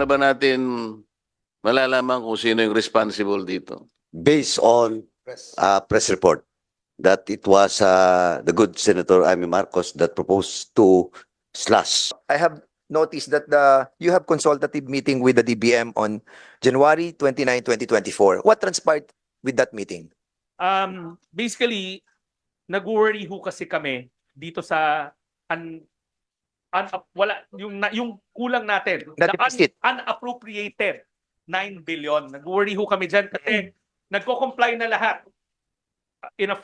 Na ba natin malalaman kung sino yung responsible dito? Based on press report that it was the good Senator Imeemarcos that proposed to slash. I have noticed that you have consultative meeting with the DBM on January 29, 2024. What transpired with that meeting? Basically, nag-worry ho kasi kami dito sa wala yung kulang natin, Na deficit. unappropriated 9 billion. Nag-worry ho kami diyan kasi nagko-comply na lahat. In 1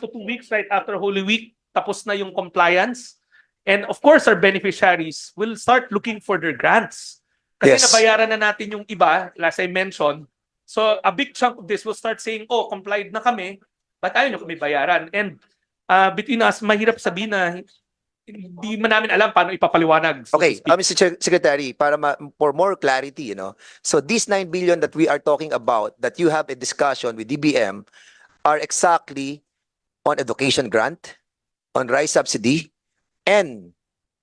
to 2 weeks right after Holy Week, tapos na yung compliance. And of course, our beneficiaries will start looking for their grants. Kasi Yes. nabayaran na natin yung iba, as I mentioned. So a big chunk of this will start saying, oh, complied na kami, but ayaw nyo kami bayaran. And between us, mahirap sabihin na hindi man namin alam paano ipapaliwanag. So Okay, to speak. Mr. Secretary, for more clarity, so this 9 billion that we are talking about, that you have a discussion with DBM, are exactly on education grant, on rice subsidy, and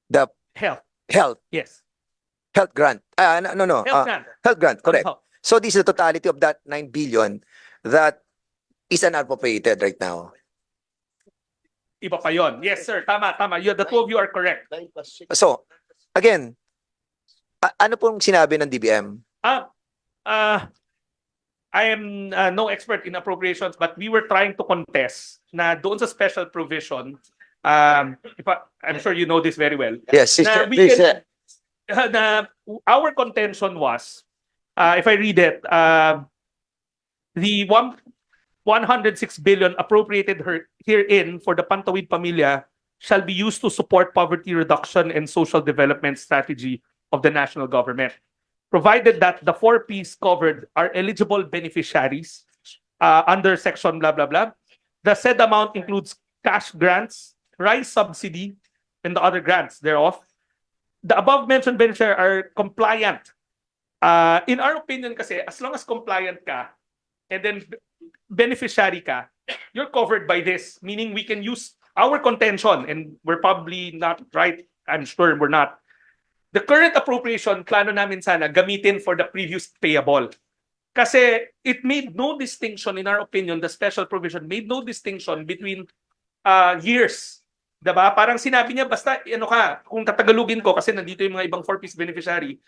the Health, yes. health grant. Health grant. Health grant, correct. Health. So this is the totality of that 9 billion that is unappropriated right now. Iba pa yon. Yes, sir. Tama. The two of you are correct. So, again, ano pong sinabi ng DBM? I am no expert in appropriations, but we were trying to contest na doon sa special provision. I'm sure you know this very well. Yes, Na we can, na our contention was, if I read it, the 106 billion appropriated herein for the Pantawid Pamilya shall be used to support poverty reduction and social development strategy of the national government, provided that the 4 Ps covered are eligible beneficiaries under section blah blah blah. The said amount includes cash grants, rice subsidy, and the other grants thereof. The above mentioned beneficiaries are compliant. In our opinion kasi, as long as compliant ka, and then beneficiary ka, you're covered by this. Meaning we can use our contention, and we're probably not right, I'm sure we're not. The current appropriation, plano namin sana gamitin for the previous payable. Kasi it made no distinction, in our opinion, the special provision made no distinction between years. Diba? Parang sinabi niya, basta kung tatagalugin ko, kasi nandito yung mga ibang 4Ps beneficiary,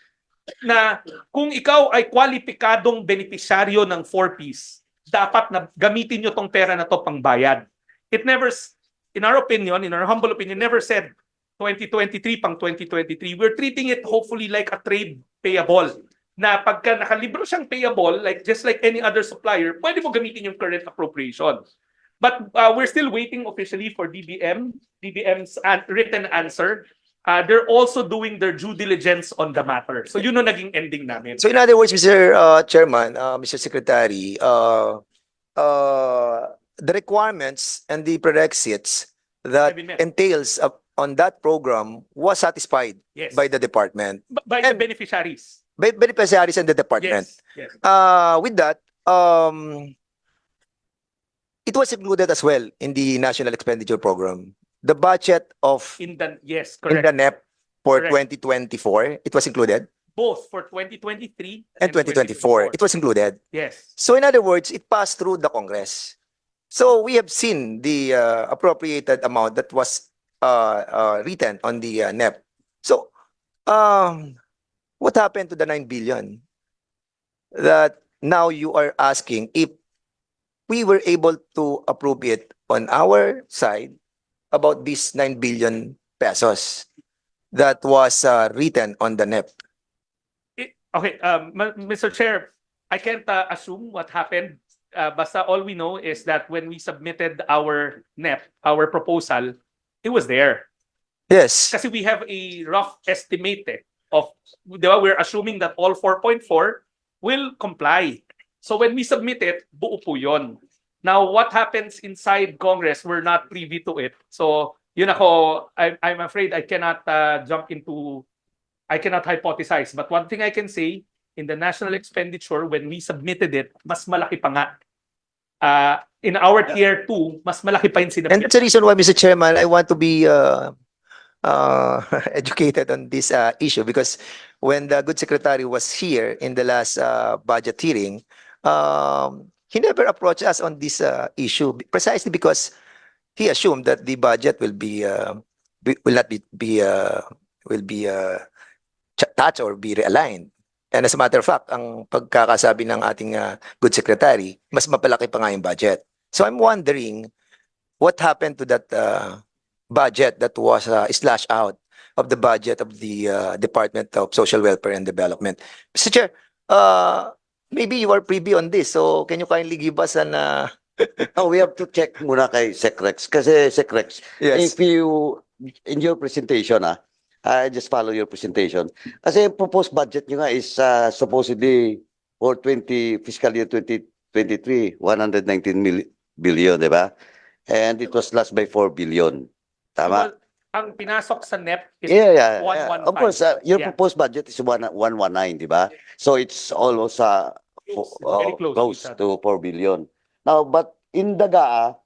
na kung ikaw ay kwalipikadong beneficiaryo ng 4Ps, dapat na gamitin nyo tong pera na to pang bayad. It never, in our opinion, in our humble opinion, never said 2023 pang 2023. We're treating it hopefully like a trade payable. Na pagka nakalibro siyang payable, just like any other supplier, pwede mo gamitin yung current appropriation. But we're still waiting officially for DBM's written answer. They're also doing their due diligence on the matter. So yun ang naging ending namin. So in other words, Mr. Chairman, Mr. Secretary, the requirements and the prerequisites that Have been met. entails on that program was satisfied Yes. by the department, By the beneficiaries. by beneficiaries and the department. Yes. With that, it was included as well in the National Expenditure Program. The budget of Yes, in correct. the NEP for Correct. 2024, it was included, Both for 2023 and 2024, it was included. Yes. So in other words, it passed through the Congress. So we have seen the appropriated amount that was written on the NEP. So what happened to the 9 billion that now you are asking if we were able to appropriate on our side about this 9 billion pesos that was written on the NEP? Okay, Mr. Chair, I can't assume what happened. Basta all we know is that when we submitted our NEP, our proposal, it was there. Yes. Kasi we have a rough estimate of, di ba, we're assuming that all 4.4 will comply. So when we submit it, buo po yun. Now, what happens inside Congress, we're not privy to it. So, yun ako, I'm afraid I cannot I cannot hypothesize. But one thing I can say, in the national expenditure, when we submitted it, mas malaki pa nga. In our tier 2, mas malaki pa yung And sinabit. that's the reason why, Mr. Chairman, I want to be educated on this issue because when the good secretary was here in the last budget hearing, he never approached us on this issue precisely because he assumed that the budget will will not will be touched or be realigned. And as a matter of fact, ang pagkakasabi ng ating good secretary, mas mapalaki pa nga yung budget. So I'm wondering what happened to that budget that was slashed out of the budget of the Department of Social Welfare and Development. Mr. Chair, maybe you are privy on this. So can you kindly give us an Oh, we have to check muna kay Sec Rex. Kasi Sec Rex, yes. if you, in your presentation, I just follow your presentation. Kasi yung proposed budget nyo nga is supposedly for fiscal year 2023, 119 billion, di ba? And it was last by 4 billion. Tama? Well, ang pinasok sa NEP is Yeah. 115. Of course, your Yeah. proposed budget is 119, di ba? So it's almost Very close close to each to 4 billion. Now, but in Dagaa,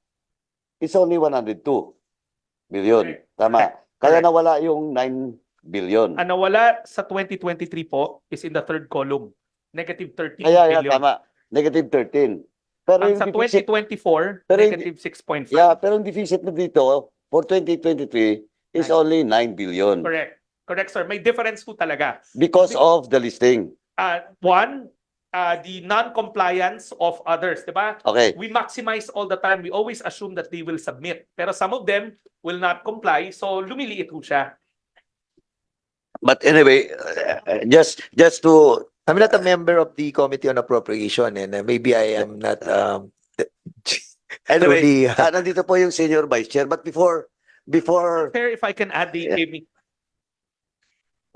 it's only 102 billion. Correct. Tama. Correct. Kaya Correct. nawala yung 9 billion. Ang nawala sa 2023 po is in the third column. Negative 13 Kaya billion. tama. Negative 13. Pero Ang yung sa deficit, 2024, Pero yung- negative 6.5. pero yung deficit mo dito for 2023 is Nine. only 9 billion Correct. Correct, sir. May difference po talaga. because of the listing. One, the non-compliance of others, di ba? Okay. We maximize all the time. We always assume that they will submit. Pero some of them will not comply, so lumiliit po siya. But anyway, just to I'm not a member of the Committee on Appropriation and maybe I am not anyway, truly nandito po yung senior vice chair, but before Sir, if I can add the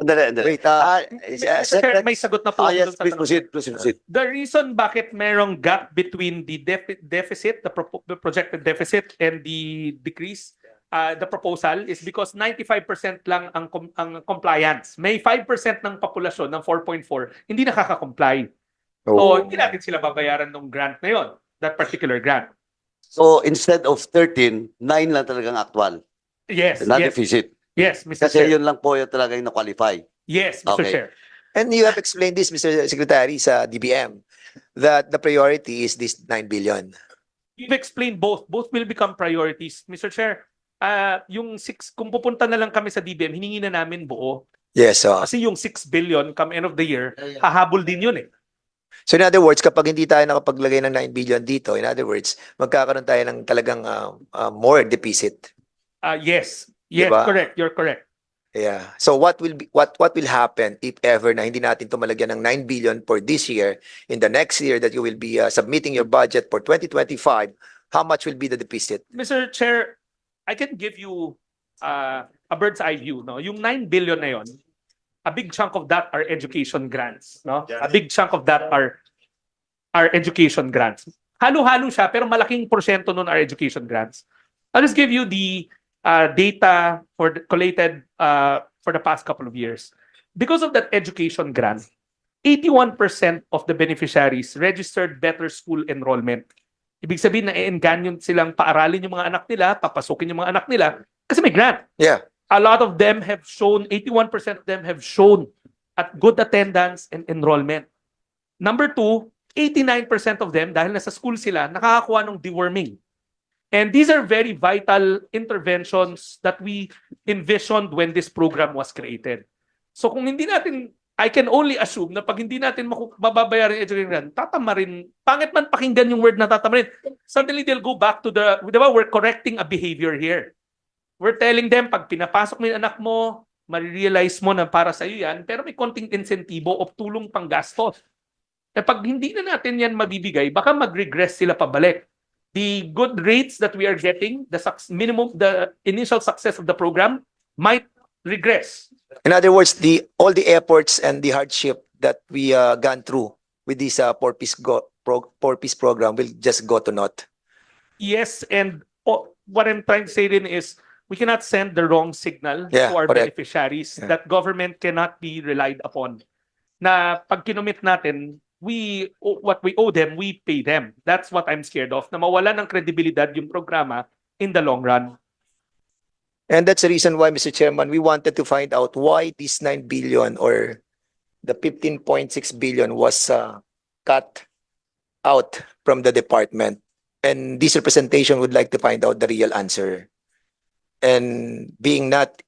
Andali. wait, Sir, may sagot na po. yes, dun sa please tanong. proceed. The reason bakit merong gap between the deficit, the projected deficit, and the decrease, the proposal is because 95% lang ang compliance. May 5% ng populasyon ng 4.4 hindi nakaka-comply. So, hindi natin sila babayaran ng grant na yon, that particular grant. So instead of 13, 9 lang talagang actual. Yes, Not yes, deficit. yes, Mr. Kasi Chair. yun lang po yung talagang na-qualify. Yes, Mr. Okay. Chair. And you have explained this, Mr. Secretary, sa DBM, that the priority is this 9 billion. You've explained both. Both will become priorities. Mr. Chair, yung 6, kung pupunta na lang kami sa DBM, hiningi na namin buo. Yes, so. Kasi yung 6 billion come end of the year, hahabol din yun eh. So in other words, kapag hindi tayo nakapaglagay ng 9 billion dito, in other words, magkakaroon tayo ng talagang more deficit. Yes. Yes, Diba? correct. You're correct. Yeah. So what will happen if ever na hindi natin tumalagyan ng 9 billion for this year, in the next year that you will be submitting your budget for 2025, how much will be the deficit? Mr. Chair, I can give you a bird's eye view. No? Yung 9 billion na yon, a big chunk of that are education grants. No? A big chunk of that are education grants. Halo-halo siya, pero malaking porsyento nun are education grants. I'll just give you the data collated for the past couple of years. Because of that education grant, 81% of the beneficiaries registered better school enrollment. Ibig sabihin na i-engganyo silang paaralin yung mga anak nila, papasukin yung mga anak nila, kasi may grant. Yeah. A lot of them have shown, 81% of them have shown at good attendance and enrollment. Number 2, 89% of them, dahil nasa school sila, nakakakuha ng deworming. And these are very vital interventions that we envisioned when this program was created. So kung hindi natin, I can only assume na pag hindi natin mababayaran yung education grant, tatamarin, pangit man pakinggan yung word na tatamarin, suddenly they'll go back to diba, we're correcting a behavior here. We're telling them, pag pinapasok mo yung anak mo, marirealize mo na para sa iyo yan, pero may konting insentibo o tulong pang gastos. E pag hindi na natin yan mabibigay, baka mag-regress sila pabalik. The good rates that we are getting, the initial success of the program might regress. In other words, all the efforts and the hardship that we gone through with this 4-piece program will just go to naught. Yes, and what I'm trying to say then is we cannot send the wrong signal Yeah, to our correct. beneficiaries Yeah. that government cannot be relied upon. Na pag kinumit natin, what we owe them, we pay them. That's what I'm scared of. Na mawala ng kredibilidad yung programa in the long run. And that's the reason why, Mr. Chairman, we wanted to find out why this 9 billion or the 15.6 billion was cut out from the department. And this representation would like to find out the real answer. And being not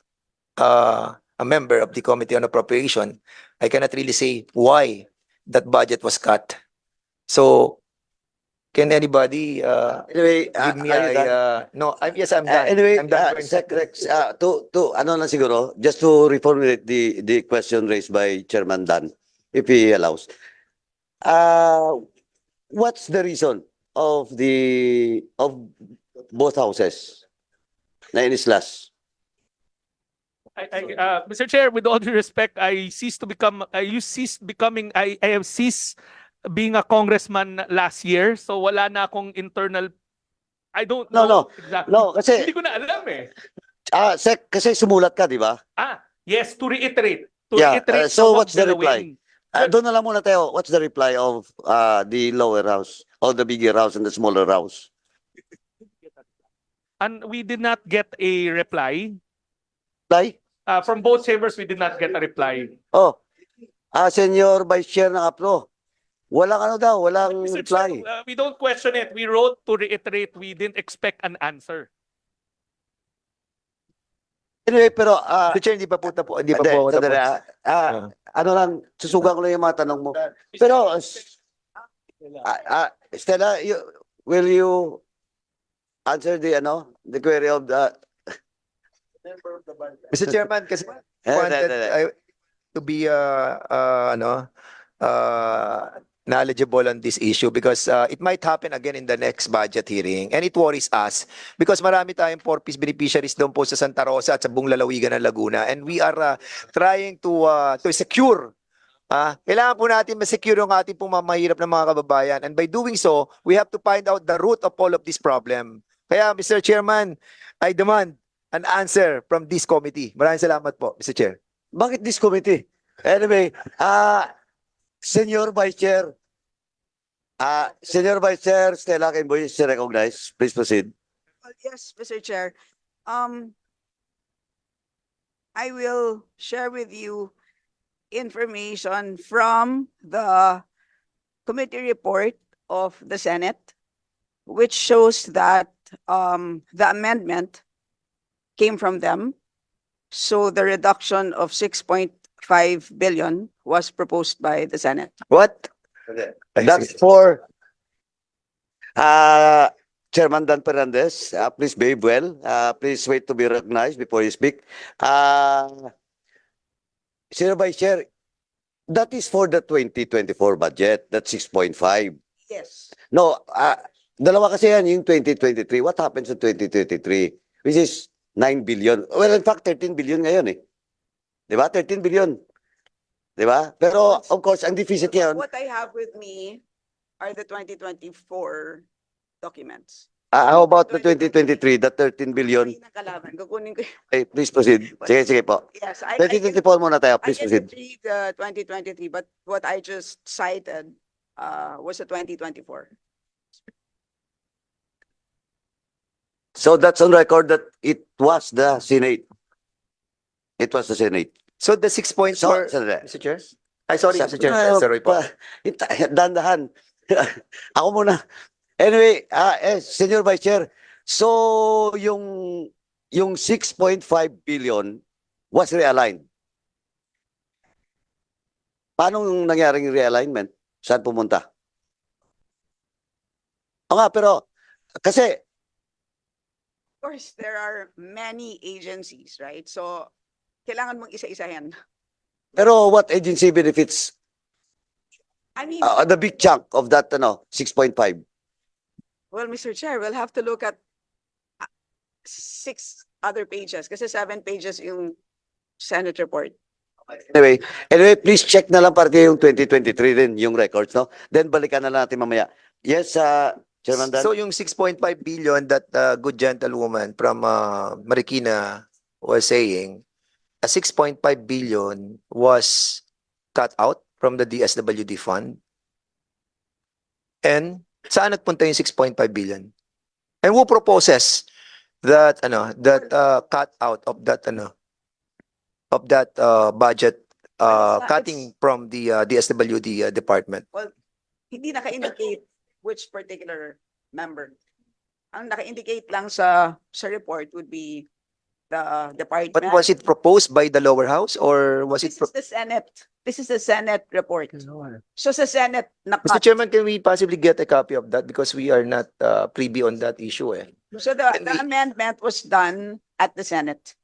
a member of the Committee on Appropriation, I cannot really say why that budget was cut. So, can anybody Anyway, give me are you done? no, yes, I'm done. Anyway, I'm done. Sec Rex, ano lang siguro, just to reformulate the question raised by Chairman Dan, if he allows. What's the reason of both houses na inislas? Mr. Chair, with all due respect, I have ceased being a congressman last year, so wala na akong internal. I don't No, know exactly. No, kasi, Hindi ko na alam eh. Sec, kasi sumulat ka, di ba? Yes, to reiterate. Yeah, reiterate so some of what's the reply? But- Doon na lang muna tayo. What's the reply of the lower house, or the bigger house and the smaller house? And we did not get a reply. Reply? From both chambers, we did not get a reply. Oh, Senior Vice Chair ng APRO, walang Mr. reply. Chair, we don't question it. We wrote to reiterate. We didn't expect an answer. Anyway, pero, Mr. Chair, hindi pa po hindi, ako sandali, tapos. ano lang, susugan ko lang yung mga tanong mo. Pero, Stella, will you answer the query of the... Mr. Chairman, kasi wanted to be knowledgeable on this issue because it might happen again in the next budget hearing, and it worries us because marami tayong 4-piece beneficiaries doon po sa Santa Rosa at sa buong lalawigan ng Laguna, and we are trying to secure kailangan po natin ma-secure yung ating pong mahirap ng mga kababayan, and by doing so we have to find out the root of all of this problem. Kaya Mr. Chairman, I demand an answer from this committee. Maraming salamat po, Mr. Chair. Bakit this committee? Anyway, Senior Vice Chair, Stella Kimboy is recognized. Please proceed. Yes, Mr. Chair. I will share with you information from the committee report of the Senate, which shows that the amendment came from them. So the reduction of 6.5 billion was proposed by the Senate. What? That's for Chairman Dan Fernandez. Please behave well. Please wait to be recognized before you speak. Senior Vice Chair, that is for the 2024 budget. That's 6.5. Yes. No, dalawa kasi yan, yung 2023. What happens in 2023? Which is 9 billion. Well, in fact, 13 billion ngayon eh. Di ba? 13 billion. Di ba? Pero, of course, ang deficit ngayon, What I have with me are the 2024 documents. how about the 2023, the 13 billion? Ay, nakalaban. Kukunin ko. Okay, please proceed. Sige po. Yes, 2024 muna tayo. Please I proceed. can read the 2023, but what I just cited was the 2024. So that's on record that it was the Senate. It was the Senate. So the 6 points So, were, sandali. Mr. Chair? Ay, sorry, Mr. Chair. Sorry po. Dandahan. Ako muna. Anyway, Senior Vice Chair, so yung 6.5 billion was realigned. Paano yung nangyaring realignment? Saan pumunta? O nga, pero kasi Of course, there are many agencies, right? So, kailangan mong isa-isahin. pero what agency benefits I mean, the big chunk of that 6.5? well, Mr. Chair, we'll have to look at 6 other pages kasi 7 pages yung Senate report. Anyway, please check na lang parte yung 2023 din, yung records, no? Then balikan na lang natin mamaya. Yes, Chairman Dan. So yung 6.5 billion that good gentlewoman from Marikina was saying, a 6.5 billion was cut out from the DSWD fund. And saan nagpunta yung 6.5 billion? And who proposes that cut out of that budget Well, it's cutting from the DSWD department. Hindi naka-indicate which particular member. Ang naka-indicate lang sa report would be the department. But was it proposed by the lower house or was it This is the Senate. This is the Senate report. So sa Senate, Mr. Chairman, can we possibly get a copy of that because we are not privy on that issue eh. So the amendment was done at the Senate.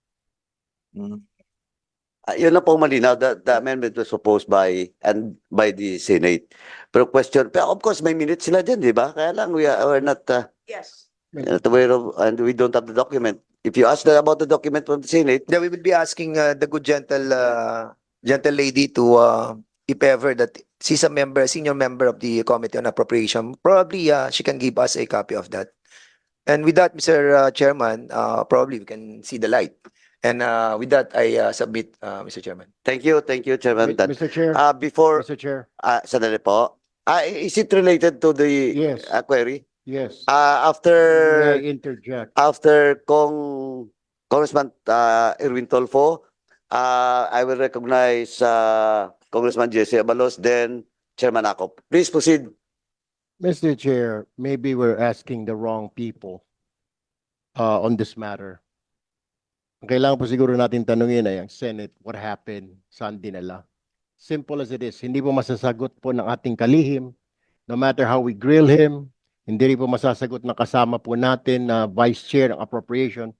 Yun na po malinaw. The amendment was proposed by the Senate. Pero of course, may minutes sila dyan, di ba? Kaya lang, we're not Yes. aware of, and we don't have the document. If you ask about the document from the Senate, Yeah, we will be asking the good gentle lady to if ever that she's a senior member of the Committee on Appropriation. Probably she can give us a copy of that. And with that, Mr. Chairman, probably we can see the light. And with that, I submit, Mr. Chairman. thank you, Chairman. Mr. Chair, Before, Mr. Chair, sandali po. Is it related to the Yes. query? yes. May After I interject? Congressman Erwintulfo, I will recognize Congressman Jesse Abalos, then Chairman Akop. Please proceed. Mr. Chair, maybe we're asking the wrong people on this matter. Ang kailangan po siguro natin tanungin ay ang Senate, what happened, saan dinala? Simple as it is, hindi po masasagot po ng ating kalihim, no matter how we grill him, hindi rin po masasagot ng kasama po natin na Vice Chair ng Appropriation.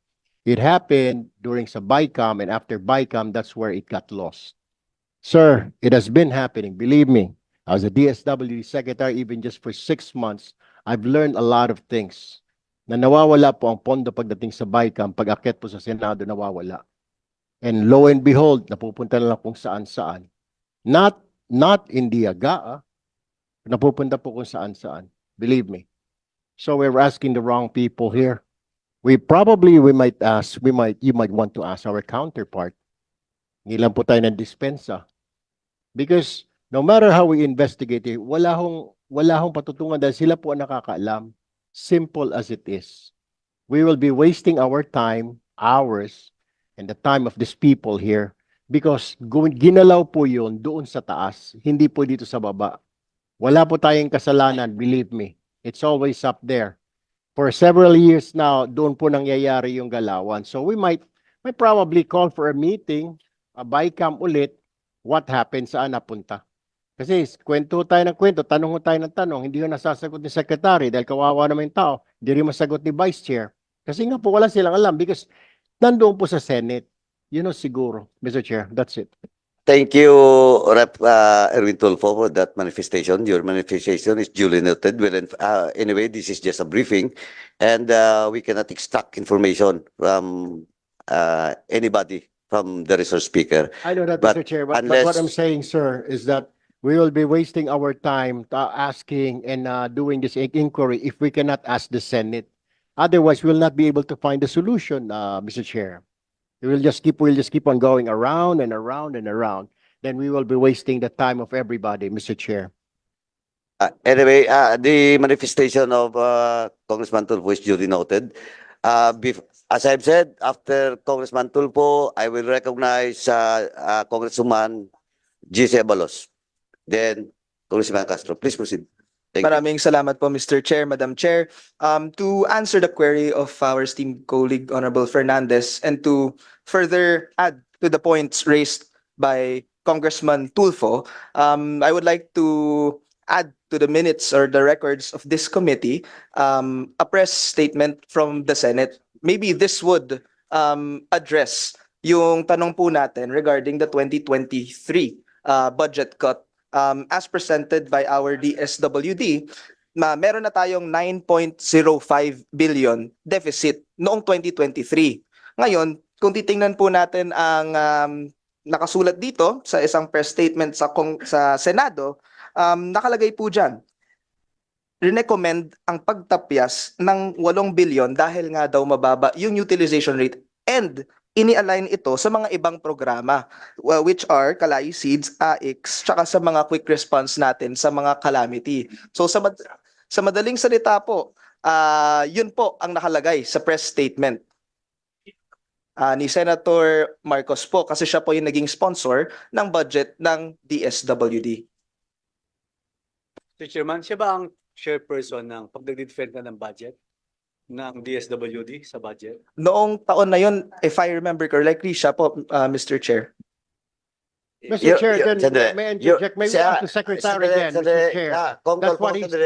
It happened during sa BICAM, and after BICAM, that's where it got lost. Sir, it has been happening, believe me. As a DSWD Secretary, even just for 6 months, I've learned a lot of things. Na nawawala po ang pondo pagdating sa BICAM, pag-akyat po sa Senado, nawawala. And lo and behold, napupunta na lang kung saan-saan. Not in the AGA, napupunta po kung saan-saan. Believe me. So we're asking the wrong people here. You might want to ask our counterpart. Ilan po tayo ng dispensa. Because no matter how we investigate it, wala hong patutungan dahil sila po ang nakakaalam. Simple as it is. We will be wasting our time, hours, and the time of these people here because ginalaw po yun doon sa taas, hindi po dito sa baba. Wala po tayong kasalanan, believe me. It's always up there. For several years now, doon po nangyayari yung galawan. So we might probably call for a meeting, a BICAM ulit, what happened, saan napunta. Kasi kwento tayo ng kwento, tanong tayo ng tanong, hindi yung nasasagot ni Secretary dahil kawawa naman yung tao, hindi rin masagot ni Vice Chair. Kasi nga po wala silang alam because nandoon po sa Senate. Yun know, siguro, Mr. Chair, that's it. Thank you, Rep. Erwintulfo, for that manifestation. Your manifestation is duly noted. Well, anyway, this is just a briefing, and we cannot extract information from anybody from the resource speaker. I know that, But Mr. Chair, but unless- what I'm saying, sir, is that we will be wasting our time asking and doing this inquiry if we cannot ask the Senate. Otherwise, we'll not be able to find a solution, Mr. Chair. We'll just keep on going around and around and around. Then we will be wasting the time of everybody, Mr. Chair. Anyway, the manifestation of Congressman Tulfo is duly noted. As I've said, after Congressman Tulfo, I will recognize Congresswoman Gise Abalos. Then, Congressman Castro, please proceed. Thank you. Maraming salamat po, Mr. Chair, Madam Chair. To answer the query of our esteemed colleague, Honorable Fernandez, and to further add to the points raised by Congressman Tulfo, I would like to add to the minutes or the records of this committee a press statement from the Senate. Maybe this would address yung tanong po natin regarding the 2023 budget cut. As presented by our DSWD, meron na tayong 9.05 billion deficit noong 2023. Ngayon, kung titingnan po natin ang nakasulat dito sa isang press statement sa Senado, nakalagay po dyan, recommend ang pagtapyas ng 8 billion dahil nga daw mababa yung utilization rate and ini-align ito sa mga ibang programa which are Kalay Seeds, AIX, tsaka sa mga quick response natin sa mga calamity. So sa madaling salita po, yun po ang nakalagay sa press statement. ni Senator Marcos po kasi siya po yung naging sponsor ng budget ng DSWD. Mr. Chairman, siya ba ang chairperson ng pagdagdidefend ng budget ng DSWD sa budget? Noong taon na yun, if I remember correctly, siya po, Mr. Chair. Mr. Chair, then sandali. may I interject? May we ask the secretary then, Mr. Chair.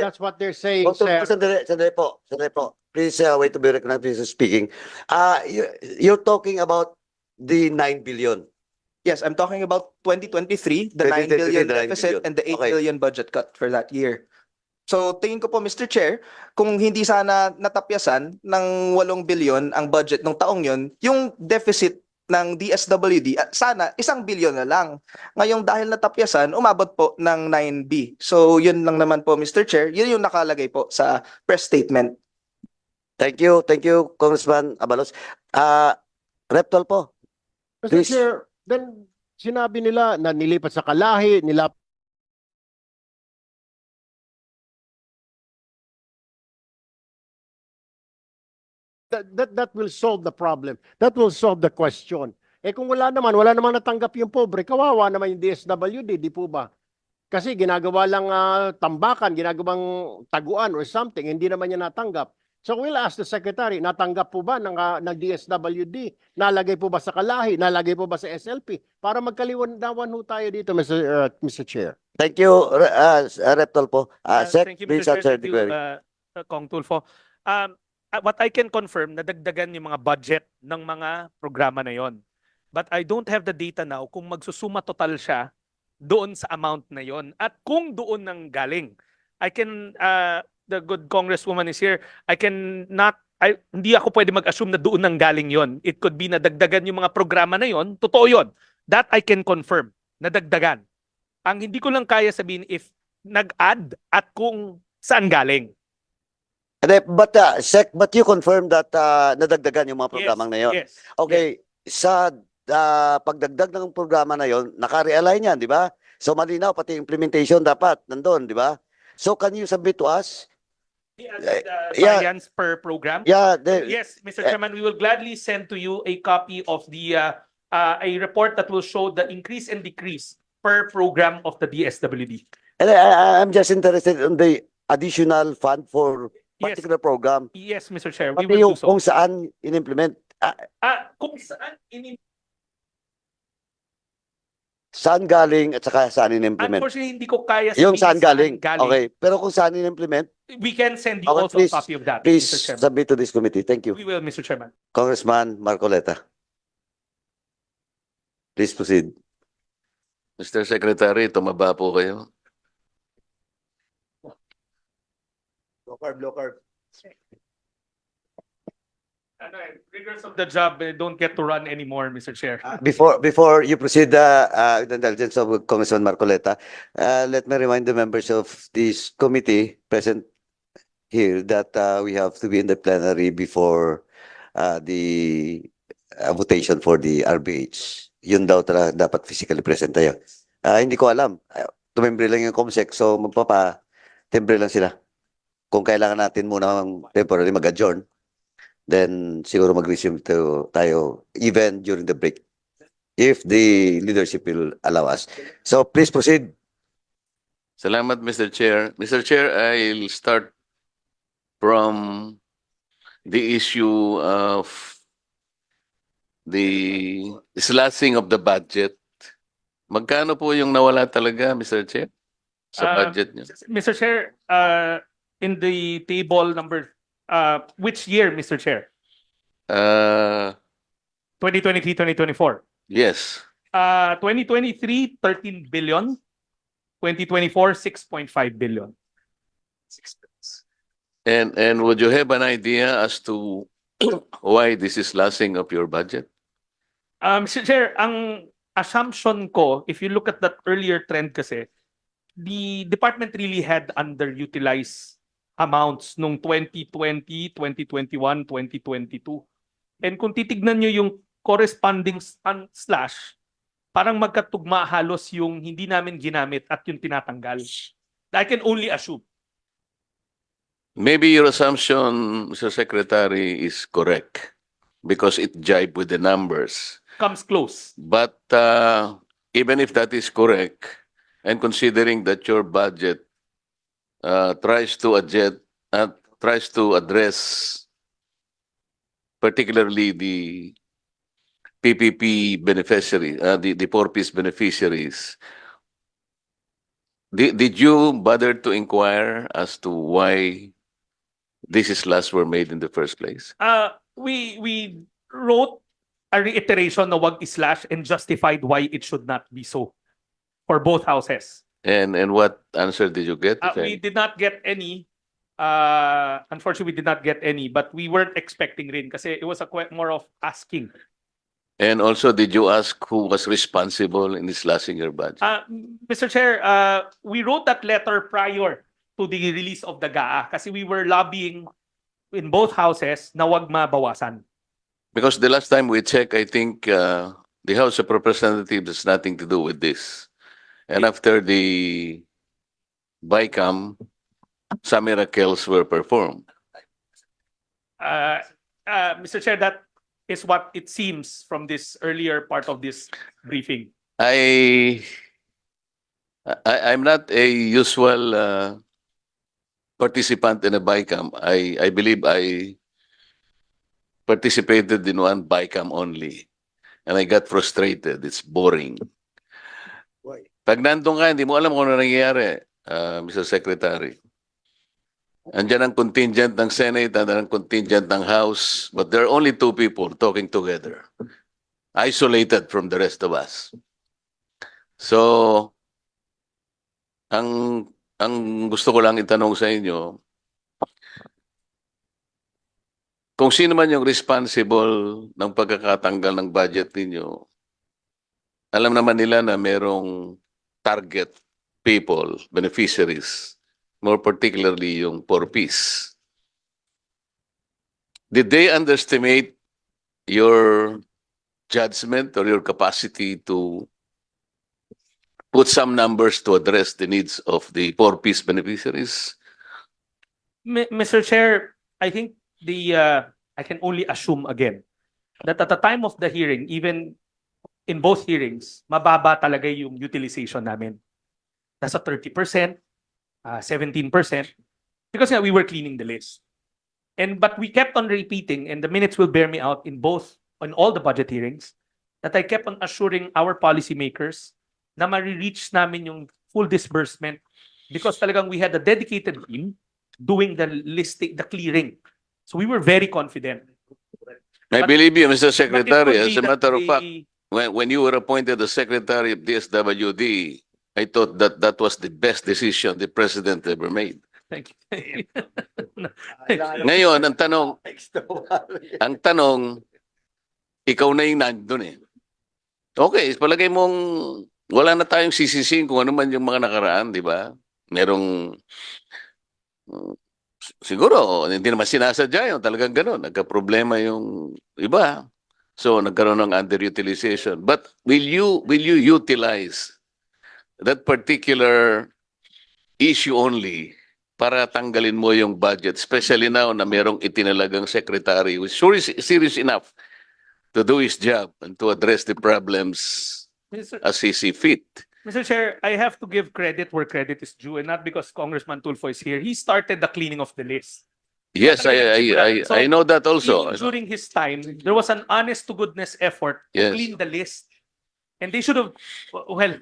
That's what they're saying, sir. Sandali po. Please wait to be recognized. Please speaking. You're talking about the 9 billion. Yes, I'm talking about 2023, the 9 2023, billion the 9 deficit billion. and the 8 Okay. billion budget cut for that year. So tingin ko po, Mr. Chair, kung hindi sana natapyasan ng 8 billion ang budget ng taong yon, yung deficit ng DSWD, sana 1 billion na lang. Ngayong dahil natapyasan, umabot po ng 9B. So yun lang naman po, Mr. Chair. Yun yung nakalagay po sa press statement. Thank you, Congressman Abalos. Reptol po. Mr. Please. Chair, then sinabi nila na nilipat sa Kalahi, nila that will solve the problem. That will solve the question. Eh kung wala naman natanggap yung pobre, kawawa naman yung DSWD, di po ba? Kasi ginagawa lang tambakan, ginagawang taguan or something, hindi naman niya natanggap. So we'll ask the secretary, natanggap po ba ng DSWD? Nalagay po ba sa Kalahi? Nalagay po ba sa SLP? Para magkaliwanawan ho tayo dito, Mr. Chair. Thank you, Reptol po. Sec, Thank you, please Mr. answer Chair. the Thank you, query. Kong Tulfo. What I can confirm, nadagdagan yung mga budget ng mga programa na yon. But I don't have the data now kung magsusuma total siya doon sa amount na yon at kung doon nang galing. I can, the good congresswoman is here, hindi ako pwede mag-assume na doon nang galing yon. It could be nadagdagan yung mga programa na yon, totoo yon. That I can confirm, nadagdagan. Ang hindi ko lang kaya sabihin if nag-add at kung saan galing. But you confirm that nadagdagan yung mga programang na yon. Yes. Okay, sa pagdagdag ng programa na yon, naka-realign yan, di ba? So malinaw, pati implementation dapat nandun, di ba? So can you submit to us? Yeah. Science per program? Yeah, Yes, Mr. Chairman, we will gladly send to you a copy of the a report that will show the increase and decrease per program of the DSWD. and I'm just interested in the additional fund for Yes. particular program. Yes, Mr. Chair, we Pati will yung do so. kung saan in-implement. Kung saan Saan galing at saka saan in-implement. unfortunately, hindi ko kaya Yung sabihin saan galing. galing. Okay, pero kung saan in-implement, We can send you Okay, also please, a copy of that, please Mr. Chairman. submit to this committee. Thank you. We will, Mr. Chairman. Congressman Marcoleta. Please proceed. Mr. Secretary, tumaba po kayo. Low carb. Rigors of the job don't get to run anymore, Mr. Chair. Before you proceed, with the indulgence of Congressman Marcoleta, let me remind the members of this committee present here that we have to be in the plenary before the votation for the RBH. Yun daw talaga dapat physically present tayo. Hindi ko alam. Tumembre lang yung COMSEC, so magpapa-tembre lang sila. Kung kailangan natin muna temporarily mag-adjourn, then siguro mag-resume tayo even during the break, if the leadership will allow us. So please proceed. Salamat, Mr. Chair. Mr. Chair, I'll start from the issue of the slashing of the budget. Magkano po yung nawala talaga, Mr. Chair, sa budget niyo? Mr. Chair, in the table number, which year, Mr. Chair? 2023, 2024. Yes. 2023, 13 billion. 2024, 6.5 billion. And would you have an idea as to why this is slashing of your budget? Mr. Chair, ang assumption ko, if you look at that earlier trend kasi, the department really had underutilized amounts nung 2020, 2021, 2022. And kung titignan nyo yung corresponding slash, parang magkatugma halos yung hindi namin ginamit at yung tinatanggal. I can only assume. Maybe your assumption, Mr. Secretary, is correct. because it jibed with the numbers. Comes close. But even if that is correct, and considering that your budget tries to address particularly the PPP beneficiary, the poor piece beneficiaries, did you bother to inquire as to why these slash were made in the first place? We wrote a reiteration na wag slash and justified why it should not be so for both houses. And what answer did you get? if We any? did not get any. Unfortunately, we did not get any, but we weren't expecting rin kasi it was more of asking. And also, did you ask who was responsible in slashing your budget? Mr. Chair, we wrote that letter prior to the release of the GAA kasi we were lobbying in both houses na wag mabawasan. Because the last time we checked, I think the House of Representatives has nothing to do with this. And after the BICAM, some miracles were performed. Mr. Chair, that is what it seems from this earlier part of this briefing. I'm not a usual participant in a BICAM. I believe I participated in one BICAM only. And I got frustrated. It's boring. Why? Pag nandun ka, hindi mo alam kung ano nangyayari, Mr. Secretary. Andiyan ang contingent ng Senate, andiyan ang contingent ng House, but there are only two people talking together, isolated from the rest of us. So, ang gusto ko lang itanong sa inyo, kung sino man yung responsible ng pagkakatanggal ng budget ninyo, alam naman nila na merong target people, beneficiaries, more particularly yung poor piece. Did they underestimate your judgment or your capacity to put some numbers to address the needs of the poor piece beneficiaries? Mr. Chair, I think I can only assume again that at the time of the hearing, even in both hearings, mababa talaga yung utilization namin. Nasa 30%, 17%, because we were cleaning the list. But we kept on repeating, and the minutes will bear me out on all the budget hearings, that I kept on assuring our policymakers na ma-reach namin yung full disbursement because talagang we had a dedicated team doing the listing, the clearing. So we were very confident. I But- believe you, Mr. But it Secretary. could As be a that matter of fact, they- when you were appointed as Secretary of DSWD, I thought that that was the best decision the President ever made. Thank you. Ngayon, ang tanong, ikaw na yung nandun eh. Okay, palagay mong wala na tayong sisisihin kung ano man yung mga nakaraan, di ba? Merong, siguro, hindi naman sinasadya yun, talagang gano'n. Nagka-problema yung iba. So, nagkaroon ng underutilization. But will you utilize that particular issue only para tanggalin mo yung budget, especially now na merong itinalagang secretary who is serious enough to do his job and to address the problems as he see fit? Mr. Chair, I have to give credit where credit is due, and not because Congressman Tulfo is here. He started the cleaning of the list. Yes, I know that also. During his time, there was an honest to goodness effort to Yes. clean the list. And they should have, well,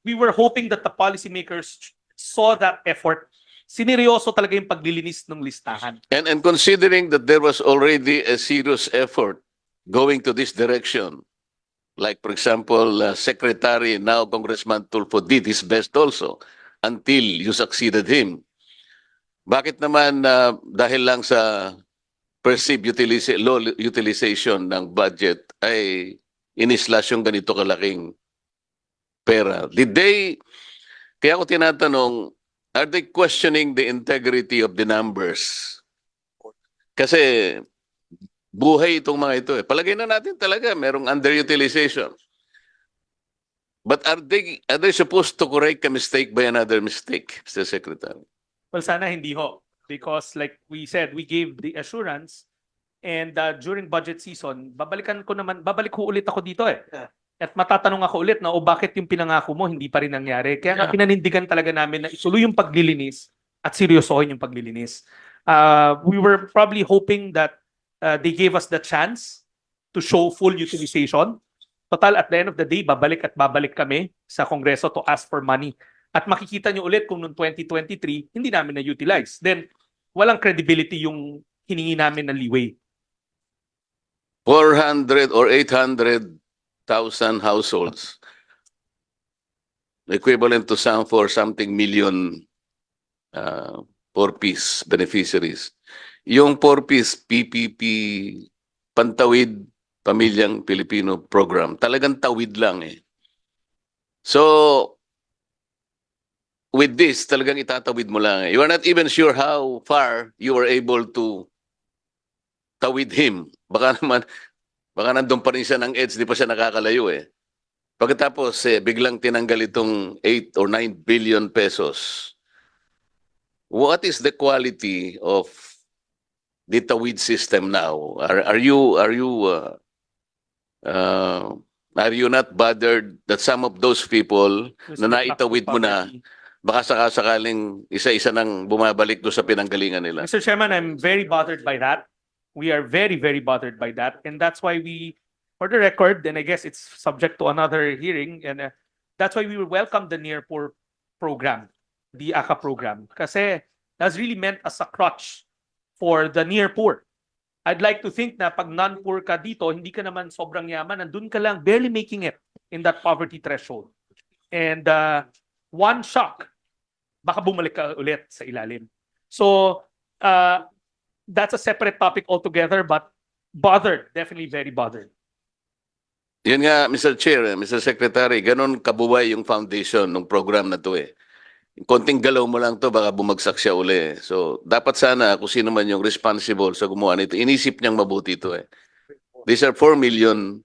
we were hoping that the policymakers saw that effort. Sineryoso talaga yung paglilinis ng listahan. And considering that there was already a serious effort going to this direction, like for example, Secretary, now Congressman Tulfo did his best also until you succeeded him. Bakit naman dahil lang sa perceived low utilization ng budget ay inislash yung ganito kalaking pera? Kaya ako tinatanong, are they questioning the integrity of the numbers? Kasi buhay itong mga ito eh. Palagay na natin talaga merong underutilization. But are they supposed to correct a mistake by another mistake, Mr. Secretary? Well, sana hindi ho. Because like we said, we gave the assurance And during budget season, babalik ko ulit ako dito eh. At matatanong ako ulit na, o bakit yung pinangako mo hindi pa rin nangyari? Kaya nga pinanindigan talaga namin na ituloy yung paglilinis at seryosohin yung paglilinis. We were probably hoping that they gave us the chance to show full utilization. Total, at the end of the day, babalik at babalik kami sa Kongreso to ask for money. At makikita nyo ulit kung noong 2023, hindi namin na-utilize. Then, walang credibility yung hiningi namin na leeway. 400 or 800,000 households, equivalent to something million 4-piece beneficiaries. Yung 4-piece PPP, Pantawid Pamilyang Pilipino program, talagang tawid lang eh. So, with this, talagang itatawid mo lang eh. You are not even sure how far you were able to tawid him. Baka nandun pa rin siya ng edge, di pa siya nakakalayo eh. Pagkatapos, biglang tinanggal itong 8 or 9 billion pesos. What is the quality of the tawid system now? Are you not bothered that some of those people na naitawid mo na, baka sakaling isa-isa nang bumabalik doon sa pinanggalingan nila? Mr. Chairman, I'm very bothered by that. We are very, very bothered by that. And that's why we, for the record, and I guess it's subject to another hearing, and that's why we welcome the near poor program, the AKA program. Kasi that's really meant as a crutch for the near poor. I'd like to think na pag non-poor ka dito, hindi ka naman sobrang yaman, nandun ka lang, barely making it in that poverty threshold. And one shock, baka bumalik ka ulit sa ilalim. So, that's a separate topic altogether, but bothered, definitely very bothered. Yun nga, Mr. Chair, Mr. Secretary, ganun kabuway yung foundation ng program na to eh. Konting galaw mo lang to, baka bumagsak siya uli. So, dapat sana kung sino man yung responsible sa gumawa nito, inisip niyang mabuti ito eh. These are 4 million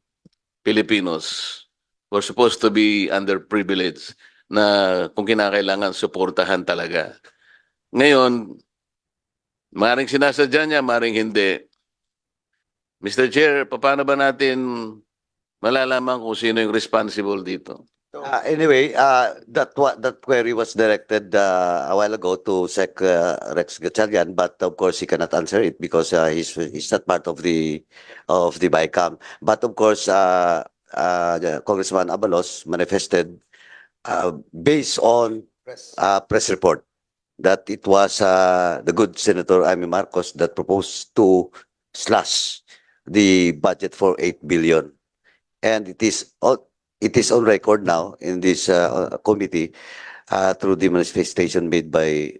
Filipinos who are supposed to be underprivileged na kung kinakailangan, suportahan talaga. Ngayon, maring sinasadya niya, maring hindi. Mr. Chair, paano ba natin malalaman kung sino yung responsible dito? Anyway, that query was directed a while ago to Sec Rex Gatchalian, but of course he cannot answer it because he's not part of the BICAM. But of course, Congressman Abalos manifested based on press report that it was the good Senator Imeemarcos that proposed to slash the budget for 8 billion. And it is on record now in this committee through the manifestation made by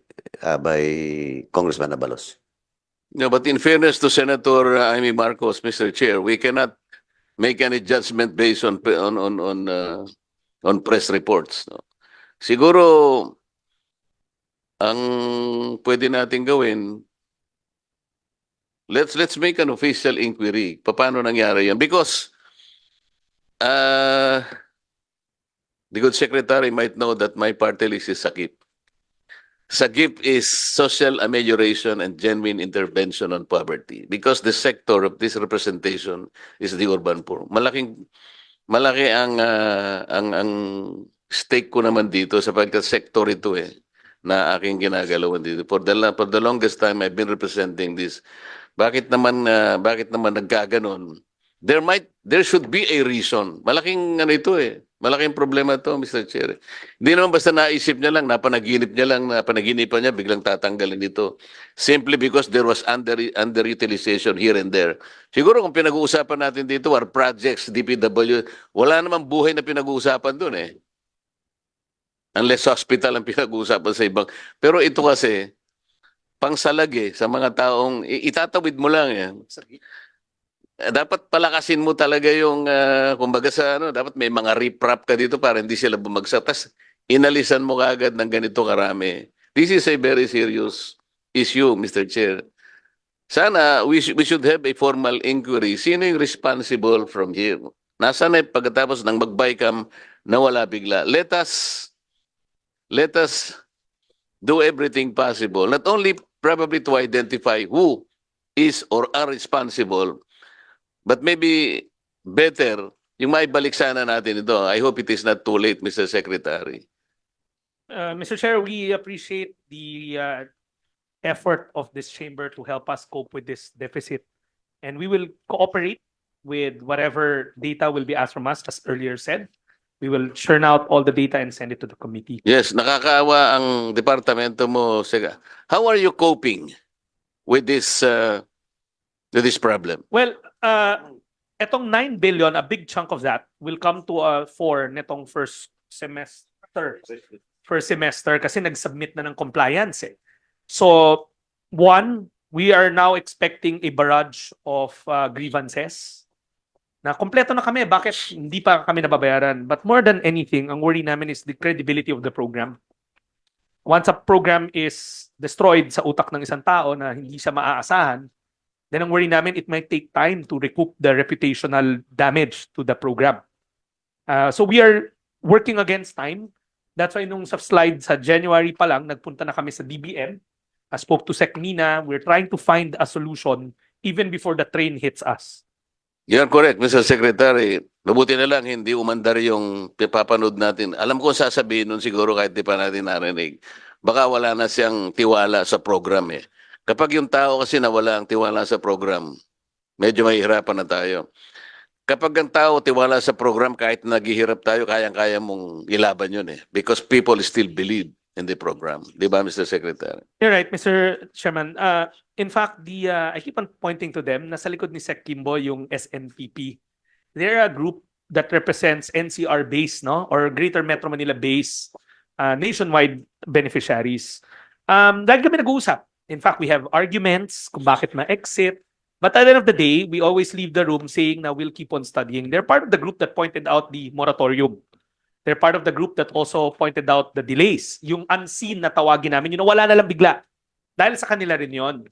Congressman Abalos. No, but in fairness to Senator Imeemarcos, Mr. Chair, we cannot make any judgment based on press reports. No? Siguro ang pwede natin gawin, let's make an official inquiry. Paano nangyari yan? Because the good secretary might know that my party list is SAGIP. SAGIP is social amelioration and genuine intervention on poverty. Because the sector of this representation is the urban poor. Malaki ang stake ko naman dito sapagkat sector ito eh na aking ginagalawan dito. For the longest time I've been representing this. Bakit naman nagkaganon? There should be a reason. Malaking ito eh. Malaking problema to, Mr. Chair. Hindi naman basta naisip niya lang, napanaginipan niya, biglang tatanggalin dito. Simply because there was underutilization here and there. Siguro kung pinag-uusapan natin dito are projects, DPW, wala namang buhay na pinag-uusapan dun eh. Unless hospital ang pinag-uusapan sa ibang. Pero ito kasi, pangsalag eh, sa mga taong, itatawid mo lang eh. Dapat palakasin mo talaga yung, kumbaga dapat may mga riprap ka dito para hindi sila bumagsak. Tapos, inalisan mo kaagad ng ganito karami. This is a very serious issue, Mr. Chair. Sana, we should have a formal inquiry. Sino yung responsible from here? Nasaan na pagkatapos ng mag-BICAM na wala bigla? Let us do everything possible. Not only probably to identify who is or are responsible, but maybe better, yung maibalik sana natin ito. I hope it is not too late, Mr. Secretary. Mr. Chair, we appreciate the effort of this chamber to help us cope with this deficit. And we will cooperate with whatever data will be asked from us, as earlier said. We will churn out all the data and send it to the committee. Yes, nakakaawa ang departamento mo, Sega. How are you coping with this problem? Well, etong 9 billion, a big chunk of that will come to for netong first semester. First semester kasi nag-submit na ng compliance eh. So, one, we are now expecting a barrage of grievances. Na kompleto na kami, bakit hindi pa kami nababayaran? But more than anything, ang worry namin is the credibility of the program. Once a program is destroyed sa utak ng isang tao na hindi siya maaasahan, then ang worry namin, it might take time to recoup the reputational damage to the program. So we are working against time. That's why nung sa slide sa January pa lang, nagpunta na kami sa DBM. I spoke to Sec Mina. We're trying to find a solution even before the train hits us. You're correct, Mr. Secretary. Mabuti na lang hindi umandar yung papanood natin. Alam ko sasabihin nun siguro kahit di pa natin narinig. Baka wala na siyang tiwala sa program eh. Kapag yung tao kasi nawala ang tiwala sa program, medyo mahihirapan na tayo. Kapag ang tao tiwala sa program, kahit naghihirap tayo, kayang-kaya mong ilaban yun eh. Because people still believe in the program. Di ba, Mr. Secretary? You're right, Mr. Chairman. In fact, I keep on pointing to them. Nasa likod ni Sec Kimbo yung SNPP. They're a group that represents NCR base, no, or Greater Metro Manila base, nationwide beneficiaries. Dahil kami nag-uusap. In fact, we have arguments kung bakit ma-exit. But at the end of the day, we always leave the room saying na we'll keep on studying. They're part of the group that pointed out the moratorium. They're part of the group that also pointed out the delays. Yung unseen na tawagin namin, yun wala na lang bigla. Dahil sa kanila rin yon.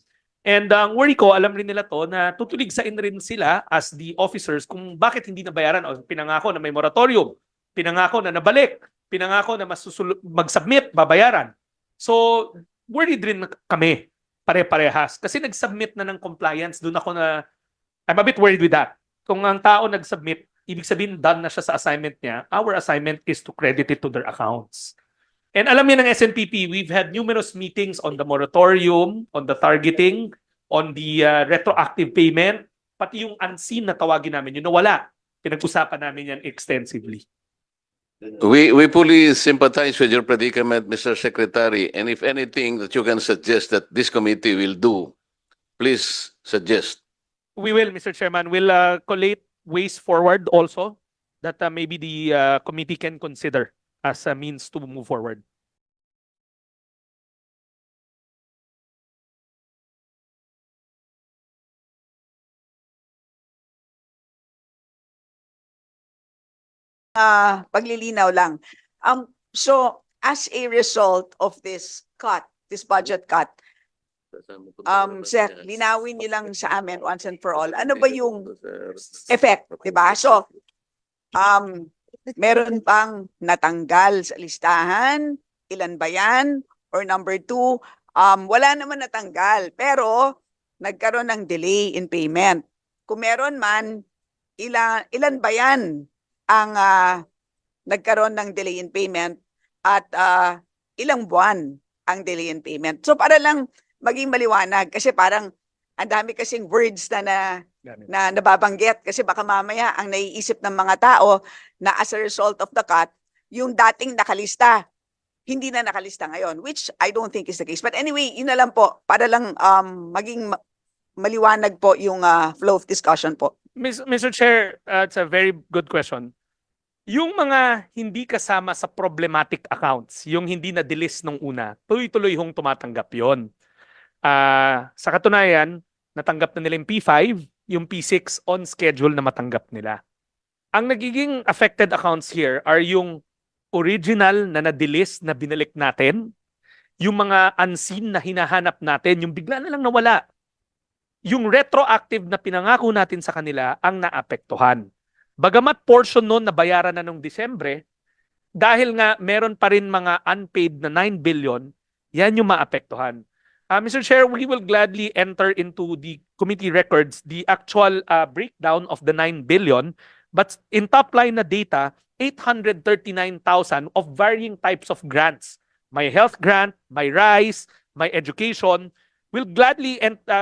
And ang worry ko, alam rin nila to na tutuligsain rin sila as the officers kung bakit hindi nabayaran. O pinangako na may moratorium, pinangako na nabalik, pinangako na mag-submit, babayaran. So, worried rin kami, pare-parehas. Kasi nag-submit na ng compliance, doon ako na, I'm a bit worried with that. Kung ang tao nag-submit, ibig sabihin done na siya sa assignment niya, our assignment is to credit it to their accounts. And alam niyo ng SNPP, we've had numerous meetings on the moratorium, on the targeting, on the retroactive payment, pati yung unseen na tawagin namin, yun nawala. Pinag-usapan namin yan extensively. We fully sympathize with your predicament, Mr. Secretary, and if anything that you can suggest that this committee will do, please suggest. We will, Mr. Chairman. We'll collate ways forward also that maybe the committee can consider as a means to move forward. Paglilinaw lang. So, as a result of this cut, this budget cut, Sec, linawin niyo lang sa amin once and for all. Ano ba yung effect, di ba? So, meron pang natanggal sa listahan, ilan ba yan? Or number two, wala naman natanggal, pero nagkaroon ng delay in payment. Kung meron man, ilan ba yan ang nagkaroon ng delay in payment at ilang buwan ang delay in payment? So para lang maging maliwanag, kasi parang ang dami kasing words na nababanggit, kasi baka mamaya ang naiisip ng mga tao na as a result of the cut, yung dating nakalista, hindi na nakalista ngayon, which I don't think is the case. But anyway, yun na lang po, para lang maging maliwanag po yung flow of discussion po. Mr. Chair, it's a very good question. Yung mga hindi kasama sa problematic accounts, yung hindi na-delist nung una, tuloy-tuloy hong tumatanggap yon. Sa katunayan, natanggap na nila yung P5, yung P6 on schedule na matanggap nila. Ang nagiging affected accounts here are yung original na na-delist na binalik natin, yung mga unseen na hinahanap natin, yung bigla na lang nawala. Yung retroactive na pinangako natin sa kanila ang naapektuhan. Bagamat portion nun nabayaran na nung Disyembre, dahil nga meron pa rin mga unpaid na 9 billion, yan yung maapektuhan. Mr. Chair, we will gladly enter into the committee records the actual breakdown of the 9 billion. But in top line na data, 839,000 of varying types of grants. My health grant, my rice, my education. We'll gladly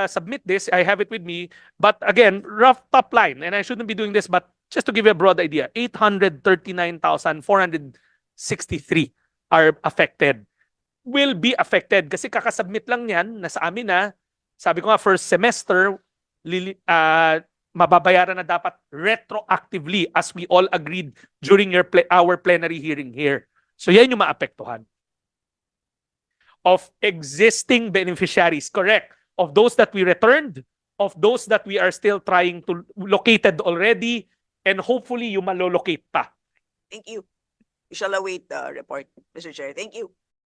submit this. I have it with me. But again, rough top line, and I shouldn't be doing this, but just to give you a broad idea, 839,463 are affected. Will be affected kasi kakasubmit lang yan na sa amin na sabi ko nga first semester mababayaran na dapat retroactively as we all agreed during our plenary hearing here. So yan yung maapektuhan. Of existing beneficiaries, correct. Of those that we returned, of those that we are still trying to located already, and hopefully yung malolocate pa. Thank you. We shall await the report, Mr. Chair. Thank you.